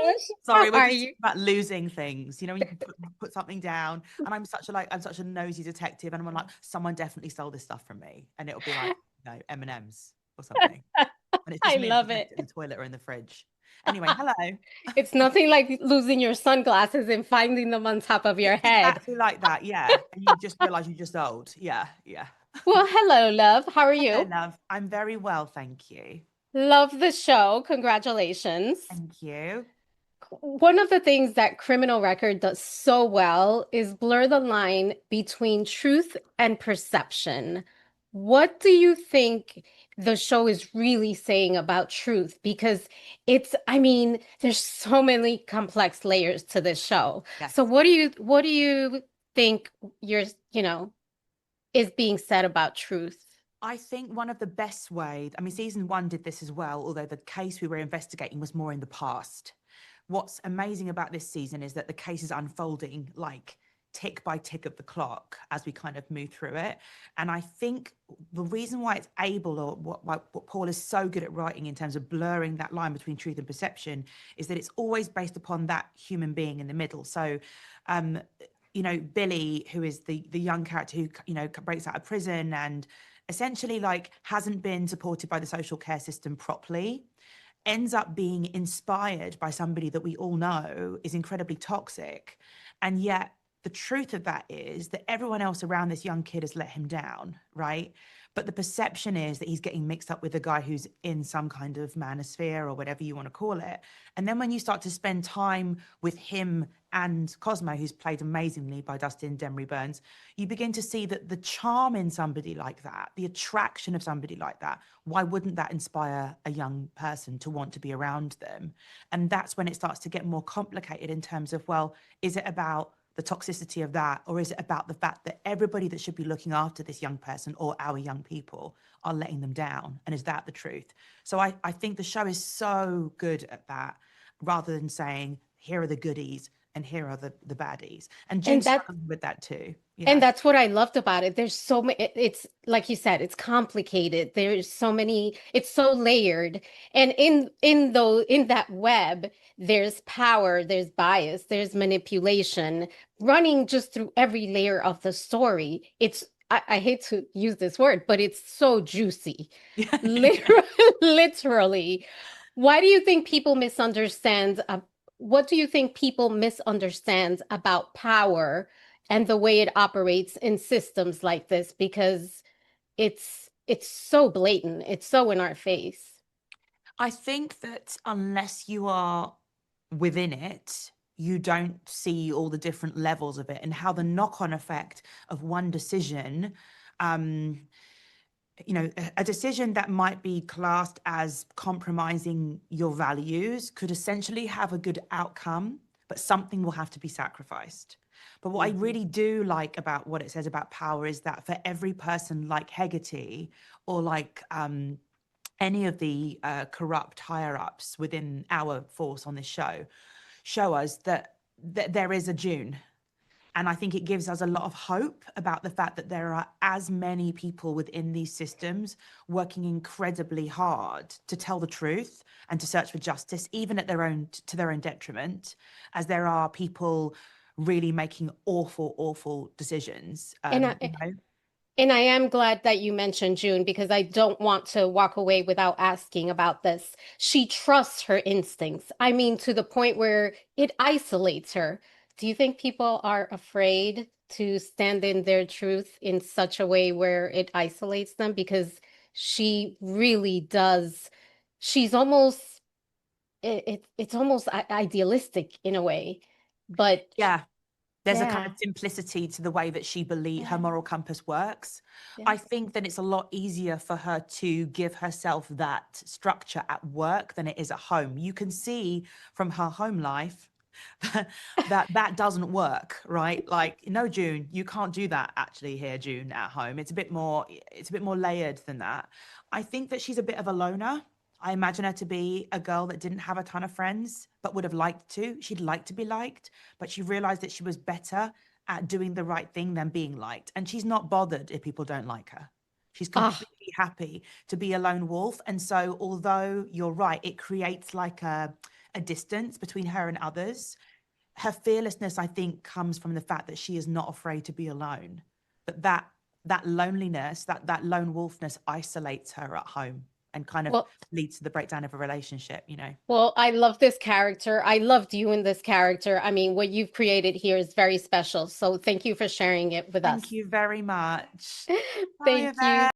Cush. Sorry, How we're are just you? talking about losing things. You know, when you can put something down, and I'm such a nosy detective, and I'm like, someone definitely stole this stuff from me, and it'll be like, M&Ms or something, and it's just I me and love it's left it. in the toilet or in the fridge. Anyway, hello. It's nothing like losing your sunglasses and finding them on top of your It's head. exactly like that, yeah. And you just realize you're just old. Yeah, yeah. Well, hello, love. How are Hello, you? love. I'm very well, thank you. Love the show. Congratulations. Thank you. One of the things that Criminal Record does so well is blur the line between truth and perception. What do you think the show is really saying about truth? Because I mean, there's so many complex layers to this show. Yes. So what do you think you're, you know, is being said about truth? I think one of the best ways, I mean, season one did this as well, although the case we were investigating was more in the past. What's amazing about this season is that the case is unfolding like tick by tick of the clock as we kind of move through it. And I think the reason why it's able, or what Paul is so good at writing in terms of blurring that line between truth and perception, is that it's always based upon that human being in the middle. So, um, Billy, who is the young character who, breaks out of prison and essentially like hasn't been supported by the social care system properly, ends up being inspired by somebody that we all know is incredibly toxic. And yet the truth of that is that everyone else around this young kid has let him down, right? But the perception is that he's getting mixed up with a guy who's in some kind of manosphere or whatever you want to call it. And then when you start to spend time with him and Cosmo, who's played amazingly by Dustin Demery Burns, you begin to see that the charm in somebody like that, the attraction of somebody like that, why wouldn't that inspire a young person to want to be around them? And that's when it starts to get more complicated in terms of, well, is it about the toxicity of that, or is it about the fact that everybody that should be looking after this young person or our young people are letting them down? And is that the truth? So I think the show is so good at that, rather than saying, here are the goodies and here are the baddies. And June And that struggles with that too. And Yeah. that's what I loved about it. There's so many, it's like you said, it's complicated. There's so many, it's so layered. And in that web, there's power, there's bias, there's manipulation running just through every layer of the story. I hate to use this word, but it's so juicy. Yeah. Yeah. Literally, literally. Why do you think people misunderstand? What do you think people misunderstand about power and the way it operates in systems like this? Because it's so blatant, it's so in our face. I think that unless you are within it, you don't see all the different levels of it and how the knock-on effect of one decision, um, a decision that might be classed as compromising your values could essentially have a good outcome, but something will have to be sacrificed. But what I Mhm. really do like about what it says about power is that for every person like Hegarty, or like any of the corrupt higher ups within our force on this show us that there is a June. And I think it gives us a lot of hope about the fact that there are as many people within these systems working incredibly hard to tell the truth and to search for justice, even at their own detriment, as there are people really making awful, awful decisions. And and I am glad that you mentioned June because I don't want to walk away without asking about this. She trusts her instincts. I mean, to the point where it isolates her. Do you think people are afraid to stand in their truth in such a way where it isolates them? Because she really does. She's almost, it's almost idealistic in a way. But Yeah, there's a kind of yeah, simplicity to the way that she believes her yeah, moral compass works. yeah. I think that it's a lot easier for her to give herself that structure at work than it is at home. You can see from her home life that doesn't work, right? Like, no, June, you can't do that actually here, June, at home. It's a bit more layered than that. I think that she's a bit of a loner. I imagine her to be a girl that didn't have a ton of friends, but would have liked to. She'd like to be liked, but she realized that she was better at doing the right thing than being liked. And she's not bothered if people don't like her. She's Ah, completely happy to be a lone wolf. And so, although you're right, it creates like a distance between her and others. Her fearlessness, I think, comes from the fact that she is not afraid to be alone. But that loneliness, that lone wolfness isolates her at home and kind of Well, leads to the breakdown of a relationship, well, I love this character. I loved you in this character. I mean, what you've created here is very special. So thank you for sharing it with Thank us. you very much. Bye, Thank Yvette. you.